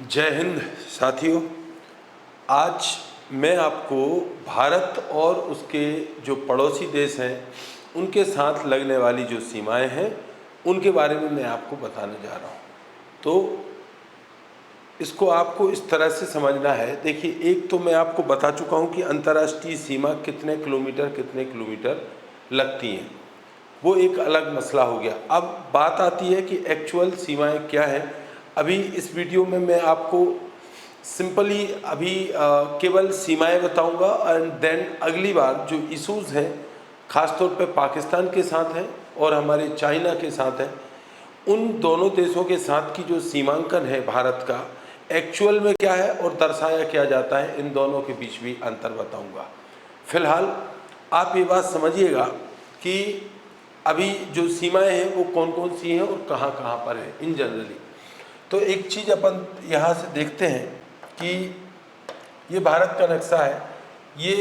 जय हिंद साथियों। आज मैं आपको भारत और उसके जो पड़ोसी देश हैं उनके साथ लगने वाली जो सीमाएं हैं उनके बारे में मैं आपको बताने जा रहा हूं। तो इसको आपको इस तरह से समझना है। देखिए, एक तो मैं आपको बता चुका हूं कि अंतर्राष्ट्रीय सीमा कितने किलोमीटर लगती हैं, वो एक अलग मसला हो गया। अब बात आती है कि एक्चुअल सीमाएं क्या हैं। अभी इस वीडियो में मैं आपको सिंपली अभी केवल सीमाएं बताऊंगा एंड देन अगली बार जो इश्यूज़ हैं ख़ासतौर पे पाकिस्तान के साथ हैं और हमारे चाइना के साथ हैं, उन दोनों देशों के साथ की जो सीमांकन है भारत का एक्चुअल में क्या है और दर्शाया क्या जाता है, इन दोनों के बीच भी अंतर बताऊंगा। फिलहाल आप ये बात समझिएगा कि अभी जो सीमाएं हैं वो कौन कौन सी हैं और कहाँ कहाँ पर है इन जनरली। तो एक चीज़ अपन यहाँ से देखते हैं कि ये भारत का नक्शा है। ये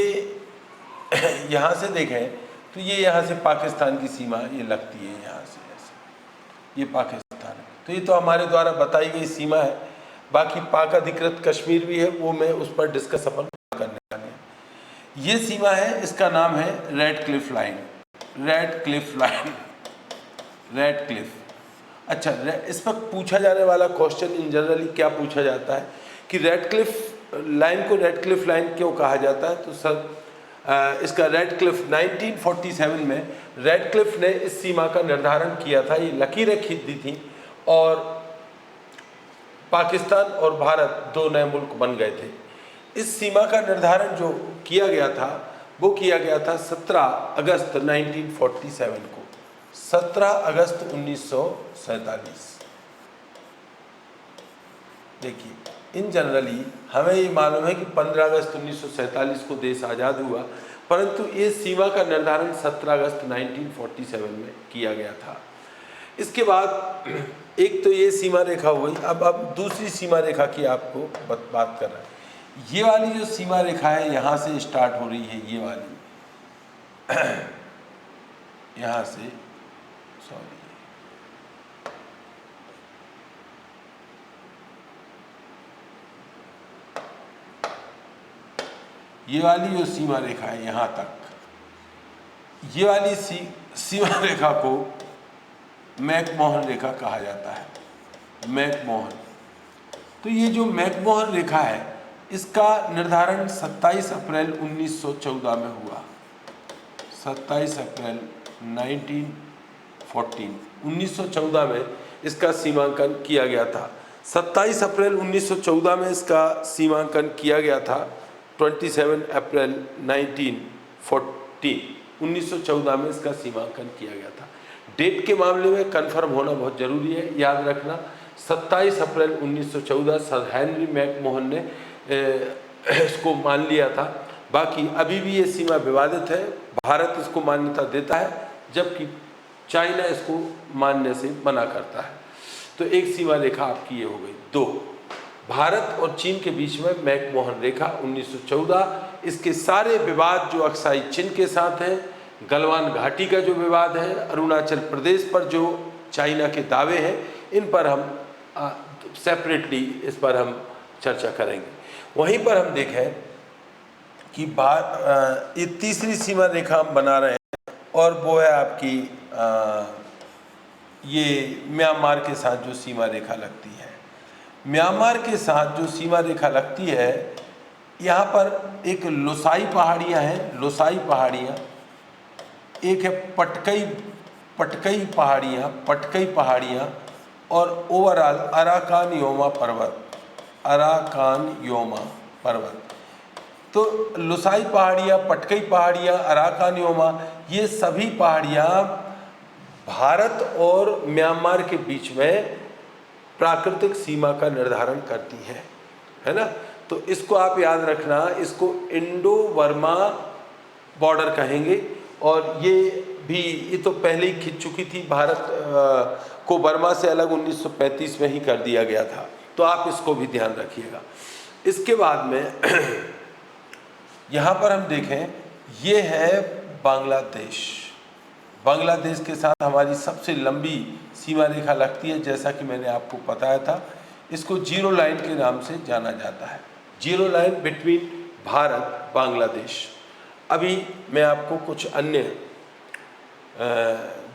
यहाँ से देखें तो ये यहाँ से पाकिस्तान की सीमा ये लगती है, यहाँ से ऐसे ये पाकिस्तान है। तो ये तो हमारे द्वारा बताई गई सीमा है। बाकी पाक अधिकृत कश्मीर भी है, वो मैं उस पर डिस्कस अपन करने वाले हैं। ये सीमा है, इसका नाम है red Cliff line. Red Cliff line, red Cliff. अच्छा, इस पर पूछा जाने वाला क्वेश्चन इन जनरली क्या पूछा जाता है कि रेड क्लिफ लाइन को रेड क्लिफ लाइन क्यों कहा जाता है। तो सर इसका रेड क्लिफ 1947 में रेड क्लिफ ने इस सीमा का निर्धारण किया था। ये लकीरें खींच दी थी और पाकिस्तान और भारत दो नए मुल्क बन गए थे। इस सीमा का निर्धारण जो किया गया था वो किया गया था 17 अगस्त 1947 को, 17 अगस्त 1947। देखिए, इन जनरली हमें ये मालूम है कि 15 अगस्त 1947 को देश आज़ाद हुआ, परंतु ये सीमा का निर्धारण 17 अगस्त 1947 में किया गया था। इसके बाद एक तो ये सीमा रेखा हो गई। अब दूसरी सीमा रेखा की आपको बात कर रहे हैं। ये वाली जो सीमा रेखा है यहाँ से स्टार्ट हो रही है, ये वाली यहाँ से, सॉरी, ये वाली जो सीमा रेखा है यहाँ तक, ये वाली सीमा रेखा को मैकमोहन रेखा कहा जाता है। मैकमोहन। तो ये जो मैकमोहन रेखा है इसका निर्धारण 27 अप्रैल 1914 में हुआ। 27 अप्रैल 1914 में इसका सीमांकन किया गया था। 27 अप्रैल 1914 में इसका सीमांकन किया गया था। 27 अप्रैल 1914 में इसका सीमांकन किया गया था। डेट के मामले में कंफर्म होना बहुत ज़रूरी है, याद रखना। 27 अप्रैल 1914 सर हेनरी मैकमोहन ने इसको मान लिया था। बाकी अभी भी ये सीमा विवादित है। भारत इसको मान्यता देता है जबकि चाइना इसको मानने से मना करता है। तो एक सीमा रेखा आपकी ये हो गई। दो, भारत और चीन के बीच में मैकमोहन रेखा 1914। इसके सारे विवाद जो अक्साई चिन्ह के साथ हैं, गलवान घाटी का जो विवाद है, अरुणाचल प्रदेश पर जो चाइना के दावे हैं, इन पर हम सेपरेटली इस पर हम चर्चा करेंगे। वहीं पर हम देखें कि ये तीसरी सीमा रेखा हम बना रहे हैं और वो है आपकी ये म्यांमार के साथ जो सीमा रेखा लगती है। म्यांमार के साथ जो सीमा रेखा लगती है, यहाँ पर एक लोसाई पहाड़ियाँ हैं, लोसाई पहाड़ियाँ, एक है पटकई पहाड़ियाँ और ओवरऑल अराकान योमा पर्वत। तो लोसाई पहाड़ियाँ, पटकई पहाड़ियाँ, अराकान योमा, ये सभी पहाड़ियाँ भारत और म्यांमार के बीच में प्राकृतिक सीमा का निर्धारण करती है ना। तो इसको आप याद रखना, इसको इंडो बर्मा बॉर्डर कहेंगे। और ये तो पहले ही खिंच चुकी थी। भारत को बर्मा से अलग 1935 में ही कर दिया गया था। तो आप इसको भी ध्यान रखिएगा। इसके बाद में यहाँ पर हम देखें, ये है बांग्लादेश। बांग्लादेश के साथ हमारी सबसे लंबी सीमा रेखा लगती है, जैसा कि मैंने आपको बताया था। इसको जीरो लाइन के नाम से जाना जाता है। Zero line between Bharat Bangladesh. अभी मैं आपको कुछ अन्य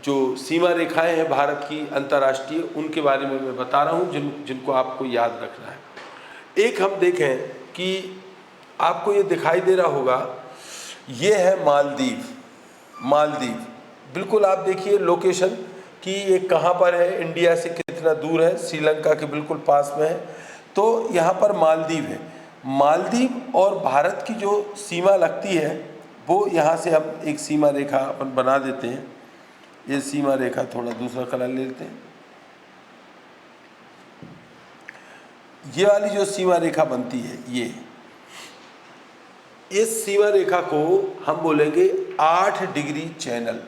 जो सीमा रेखाएं हैं भारत की अंतर्राष्ट्रीय, उनके बारे में मैं बता रहा हूँ जिनको आपको याद रखना है। एक हम देखें कि आपको ये दिखाई दे रहा होगा, ये है मालदीव। मालदीव बिल्कुल आप देखिए लोकेशन कि ये कहाँ पर है, इंडिया से कितना दूर है, श्रीलंका के बिल्कुल पास में है। तो यहाँ पर मालदीव है। मालदीव और भारत की जो सीमा लगती है वो यहाँ से हम एक सीमा रेखा अपन बना देते हैं। ये सीमा रेखा थोड़ा दूसरा कलर ले लेते हैं। ये वाली जो सीमा रेखा बनती है, ये इस सीमा रेखा को हम बोलेंगे 8 degree channel.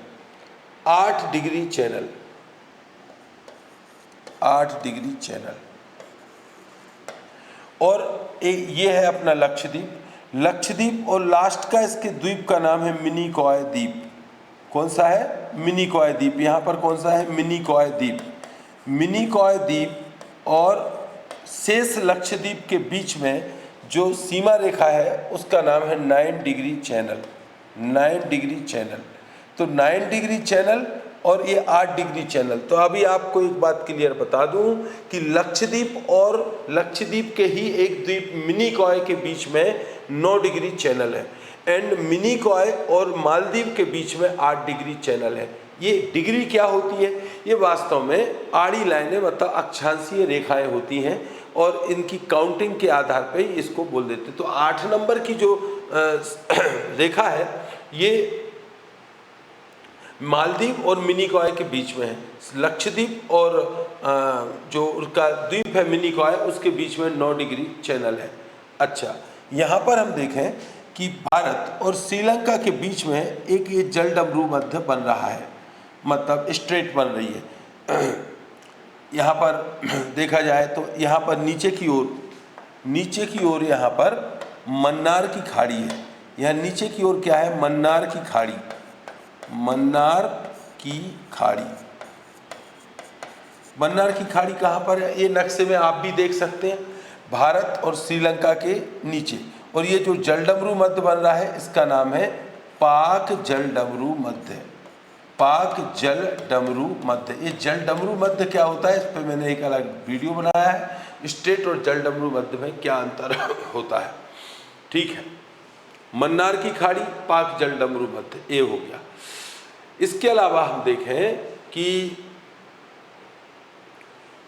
8 degree channel, 8 degree channel. और ये है अपना लक्षद्वीप। लक्षद्वीप और लास्ट का इसके द्वीप का नाम है मिनिकॉय द्वीप। कौन सा है? मिनिकॉय द्वीप। यहाँ पर कौन सा है? मिनिकॉय द्वीप। मिनिकॉय द्वीप और शेष लक्षद्वीप के बीच में जो सीमा रेखा है उसका नाम है 9 डिग्री चैनल। 9 degree channel. तो 9 डिग्री चैनल और ये 8 डिग्री चैनल। तो अभी आपको एक बात क्लियर बता दूं कि लक्षद्वीप और लक्षद्वीप के ही एक द्वीप मिनिकॉय के बीच में 9 डिग्री चैनल है, एंड मिनिकॉय और मालदीव के बीच में 8 डिग्री चैनल है। ये डिग्री क्या होती है? ये वास्तव में आड़ी लाइनें मतलब अक्षांशीय रेखाएं होती हैं और इनकी काउंटिंग के आधार पर ही इसको बोल देते। तो 8 नंबर की जो रेखा है ये मालदीव और मिनिकॉय के बीच में है। लक्षद्वीप और जो उसका द्वीप है मिनिकॉय, उसके बीच में 9 डिग्री चैनल है। अच्छा, यहाँ पर हम देखें कि भारत और श्रीलंका के बीच में एक ये जलडमरू मध्य बन रहा है, मतलब स्ट्रेट बन रही है। यहाँ पर देखा जाए तो यहाँ पर नीचे की ओर यहाँ पर मन्नार की खाड़ी है। यहाँ नीचे की ओर क्या है? मन्नार की खाड़ी। मन्नार की खाड़ी। मन्नार की खाड़ी कहाँ पर है? ये नक्शे में आप भी देख सकते हैं, भारत और श्रीलंका के नीचे। और ये जो जलडमरू मध्य बन रहा है इसका नाम है पाक जलडमरू मध्य। पाक जलडमरू मध्य। ये जलडमरू मध्य क्या होता है, इस पर मैंने एक अलग वीडियो बनाया है। स्ट्रेट और जलडमरू मध्य में क्या अंतर होता है, ठीक है। मन्नार की खाड़ी, पाक जलडमरू मध्य, ये हो गया। इसके अलावा हम देखें कि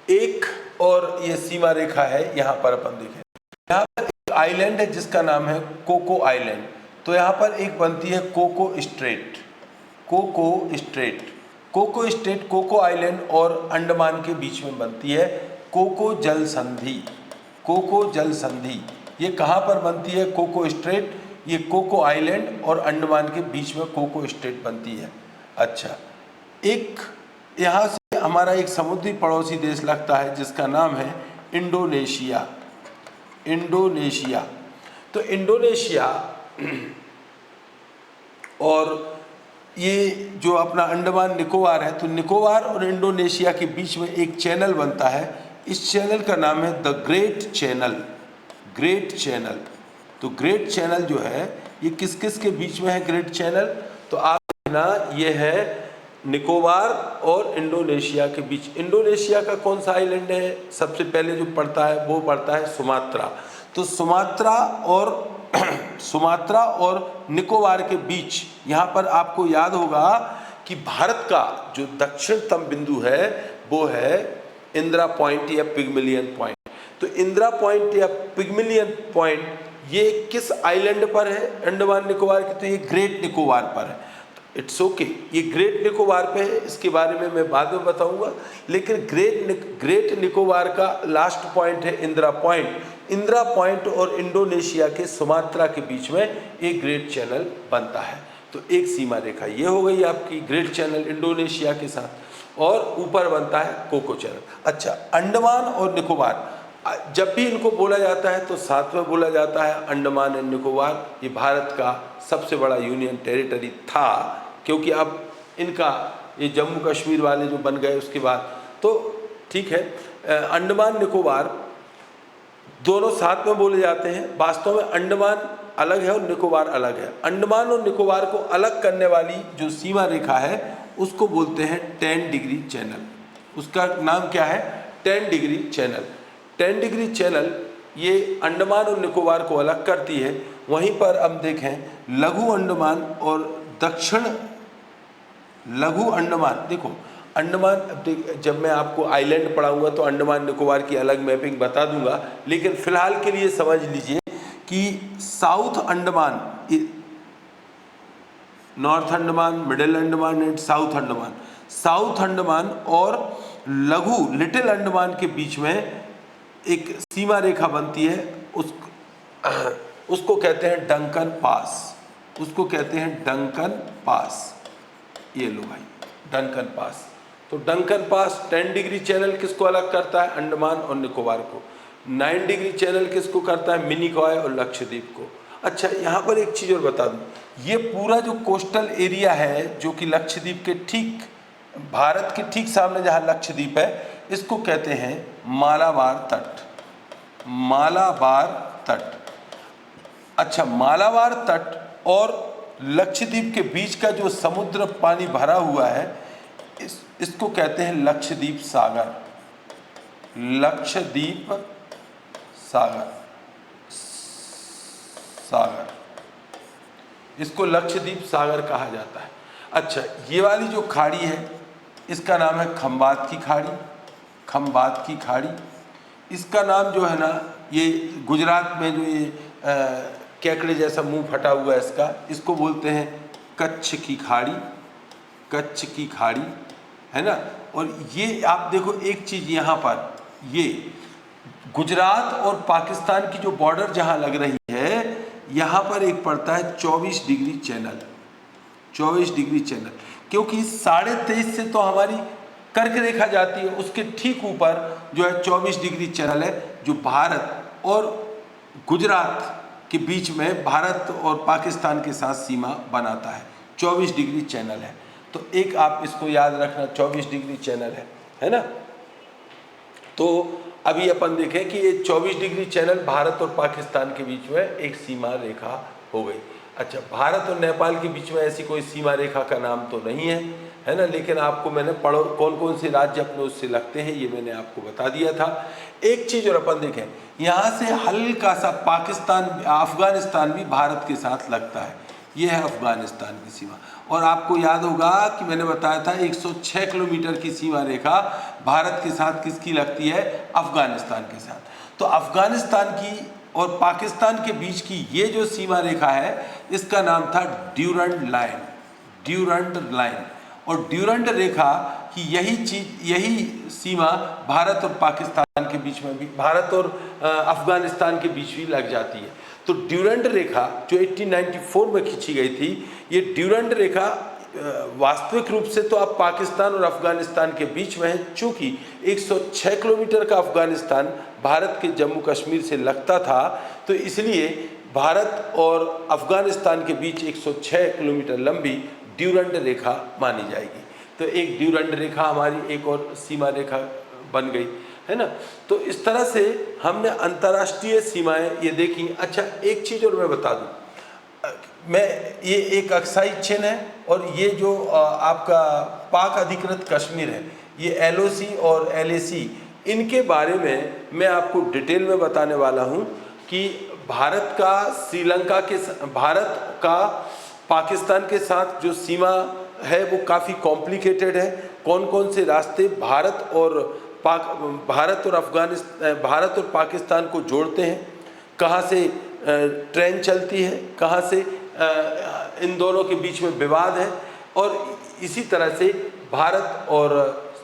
एक और ये सीमा रेखा है, यहाँ पर अपन देखें, यहाँ पर एक आइलैंड है जिसका नाम है कोको आइलैंड। तो यहाँ पर एक बनती है Coco Strait. Coco Strait. Coco Strait, Coco Island और अंडमान के बीच में बनती है कोको जल संधि। कोको जल संधि ये कहाँ पर बनती है? Coco Strait. ये कोको आइलैंड और अंडमान के बीच में कोको स्ट्रेट बनती है। अच्छा, एक यहाँ से हमारा एक समुद्री पड़ोसी देश लगता है जिसका नाम है इंडोनेशिया। इंडोनेशिया। तो इंडोनेशिया और ये जो अपना अंडमान निकोबार है, तो निकोबार और इंडोनेशिया के बीच में एक चैनल बनता है। इस चैनल का नाम है the great channel. Great channel. तो ग्रेट चैनल जो है ये किस किस के बीच में है? ग्रेट चैनल तो आप ना, ये है निकोबार और इंडोनेशिया के बीच। इंडोनेशिया का कौन सा आइलैंड है सबसे पहले जो पड़ता है? वो पड़ता है सुमात्रा। तो सुमात्रा और निकोबार के बीच यहाँ पर आपको याद होगा कि भारत का जो दक्षिणतम बिंदु है वो है इंदिरा पॉइंट या पिगमिलियन पॉइंट। तो इंदिरा पॉइंट या पिगमिलियन पॉइंट ये किस आइलैंड पर है अंडमान निकोबार की? तो ये ग्रेट निकोबार पर है। इट्स ओके, ये ग्रेट निकोबार पे है, इसके बारे में मैं बाद में बताऊंगा। लेकिन ग्रेट निकोबार का लास्ट पॉइंट है इंदिरा पॉइंट। इंदिरा पॉइंट और इंडोनेशिया के सुमात्रा के बीच में एक ग्रेट चैनल बनता है। तो एक सीमा रेखा ये हो गई आपकी ग्रेट चैनल इंडोनेशिया के साथ, और ऊपर बनता है कोको चैनल। अच्छा, अंडमान और निकोबार जब भी इनको बोला जाता है तो साथ में बोला जाता है अंडमान एंड निकोबार। ये भारत का सबसे बड़ा यूनियन टेरिटरी था, क्योंकि अब इनका ये जम्मू कश्मीर वाले जो बन गए उसके बाद, तो ठीक है। अंडमान निकोबार दोनों साथ में बोले जाते हैं। वास्तव में अंडमान अलग है और निकोबार अलग है। अंडमान और निकोबार को अलग करने वाली जो सीमा रेखा है उसको बोलते हैं 10 डिग्री चैनल। उसका नाम क्या है? 10 डिग्री चैनल। 10 डिग्री चैनल ये अंडमान और निकोबार को अलग करती है। वहीं पर अब देखें लघु अंडमान और दक्षिण लघु अंडमान। देखो अंडमान, जब मैं आपको आइलैंड पढ़ाऊंगा तो अंडमान निकोबार की अलग मैपिंग बता दूंगा, लेकिन फिलहाल के लिए समझ लीजिए कि south Andaman, north Andaman, middle Andaman and south Andaman, south Andaman और लघु लिटिल अंडमान के बीच में एक सीमा रेखा बनती है। उसको कहते हैं डंकन पास। उसको कहते हैं डंकन पास। ये लो भाई, डंकन पास। तो डंकन पास 10 डिग्री चैनल किसको अलग करता है? अंडमान और निकोबार को। 9 डिग्री चैनल किसको करता है? मिनिकॉय और लक्षद्वीप को। अच्छा, यहाँ पर एक चीज़ और बता दूँ, ये पूरा जो कोस्टल एरिया है जो कि लक्षद्वीप के ठीक, भारत के ठीक सामने जहाँ लक्षद्वीप है, इसको कहते हैं मालाबार तट। मालाबार तट। अच्छा, मालाबार तट और लक्षद्वीप के बीच का जो समुद्र पानी भरा हुआ है इसको कहते हैं लक्षद्वीप सागर। लक्षद्वीप सागर, इसको लक्षद्वीप सागर कहा जाता है। अच्छा, ये वाली जो खाड़ी है इसका नाम है खंबात की खाड़ी। खंबात की खाड़ी, इसका नाम जो है ना, ये गुजरात में जो ये केकड़े जैसा मुंह फटा हुआ है इसको बोलते हैं कच्छ की खाड़ी। कच्छ की खाड़ी है ना। और ये आप देखो एक चीज़ यहाँ पर, ये गुजरात और पाकिस्तान की जो बॉर्डर जहाँ लग रही है, यहाँ पर एक पड़ता है 24 डिग्री चैनल। 24 डिग्री चैनल, क्योंकि 23.5 से तो हमारी कर्क रेखा जाती है, उसके ठीक ऊपर जो है 24 डिग्री चैनल है, जो भारत और गुजरात के बीच में, भारत और पाकिस्तान के साथ सीमा बनाता है। 24 डिग्री चैनल है। तो एक आप इसको याद रखना, 24 डिग्री चैनल है ना। तो अभी अपन देखें कि ये 24 डिग्री चैनल भारत और पाकिस्तान के बीच में एक सीमा रेखा हो गई। अच्छा, भारत और नेपाल के बीच में ऐसी कोई सीमा रेखा का नाम तो नहीं है ना, लेकिन आपको मैंने पढ़ो कौन कौन से राज्य अपने उससे लगते हैं ये मैंने आपको बता दिया था। एक चीज़ और अपन देखें, यहाँ से हल्का सा पाकिस्तान, अफगानिस्तान भी भारत के साथ लगता है। ये है अफगानिस्तान की सीमा। और आपको याद होगा कि मैंने बताया था 106 किलोमीटर की सीमा रेखा भारत के साथ किसकी लगती है? अफगानिस्तान के साथ। तो अफगानिस्तान की और पाकिस्तान के बीच की ये जो सीमा रेखा है इसका नाम था ड्यूरंड लाइन। Durand line. और ड्यूरंड रेखा की यही सीमा भारत और पाकिस्तान के बीच में भी, भारत और अफगानिस्तान के बीच भी लग जाती है। तो ड्यूरंड रेखा जो 1894 में खींची गई थी, ये ड्यूरंड रेखा वास्तविक रूप से तो अब पाकिस्तान और अफगानिस्तान के बीच में है। चूँकि 106 किलोमीटर का अफगानिस्तान भारत के जम्मू कश्मीर से लगता था, तो इसलिए भारत और अफगानिस्तान के बीच 106 किलोमीटर लंबी ड्यूरंड रेखा मानी जाएगी। तो एक ड्यूरंड रेखा हमारी एक और सीमा रेखा बन गई, है ना। तो इस तरह से हमने अंतर्राष्ट्रीय सीमाएं ये देखी। अच्छा, एक चीज़ और मैं बता दूं, मैं ये एक अक्साई चिन्ह है और ये जो आपका पाक अधिकृत कश्मीर है, ये LOC और LAC, इनके बारे में मैं आपको डिटेल में बताने वाला हूँ कि भारत का श्रीलंका के, भारत का पाकिस्तान के साथ जो सीमा है वो काफ़ी कॉम्प्लिकेटेड है। कौन कौन से रास्ते भारत और अफगानिस्तान, भारत और पाकिस्तान को जोड़ते हैं, कहाँ से ट्रेन चलती है, कहाँ से इन दोनों के बीच में विवाद है, और इसी तरह से भारत और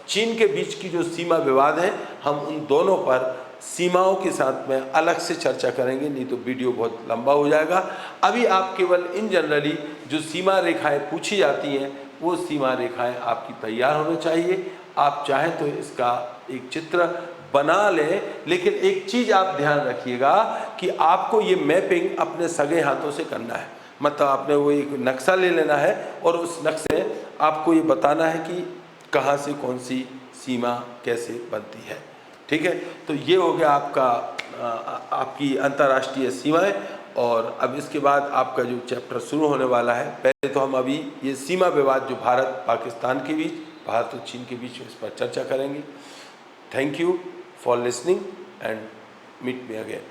चीन के बीच की जो सीमा विवाद है, हम उन दोनों पर सीमाओं के साथ में अलग से चर्चा करेंगे, नहीं तो वीडियो बहुत लंबा हो जाएगा। अभी आप केवल इन जनरली जो सीमा रेखाएं पूछी जाती हैं वो सीमा रेखाएं आपकी तैयार होनी चाहिए। आप चाहें तो इसका एक चित्र बना लें, लेकिन एक चीज़ आप ध्यान रखिएगा कि आपको ये मैपिंग अपने सगे हाथों से करना है। मतलब आपने वो एक नक्शा ले लेना है और उस नक्शे में आपको ये बताना है कि कहाँ से कौन सी सीमा कैसे बनती है। ठीक है, तो ये हो गया आपका आपकी अंतर्राष्ट्रीय सीमाएं, और अब इसके बाद आपका जो चैप्टर शुरू होने वाला है, पहले तो हम अभी ये सीमा विवाद जो भारत पाकिस्तान के बीच, भारत और चीन के बीच, इस पर चर्चा करेंगे। Thank you for listening and meet me again.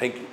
Thank you.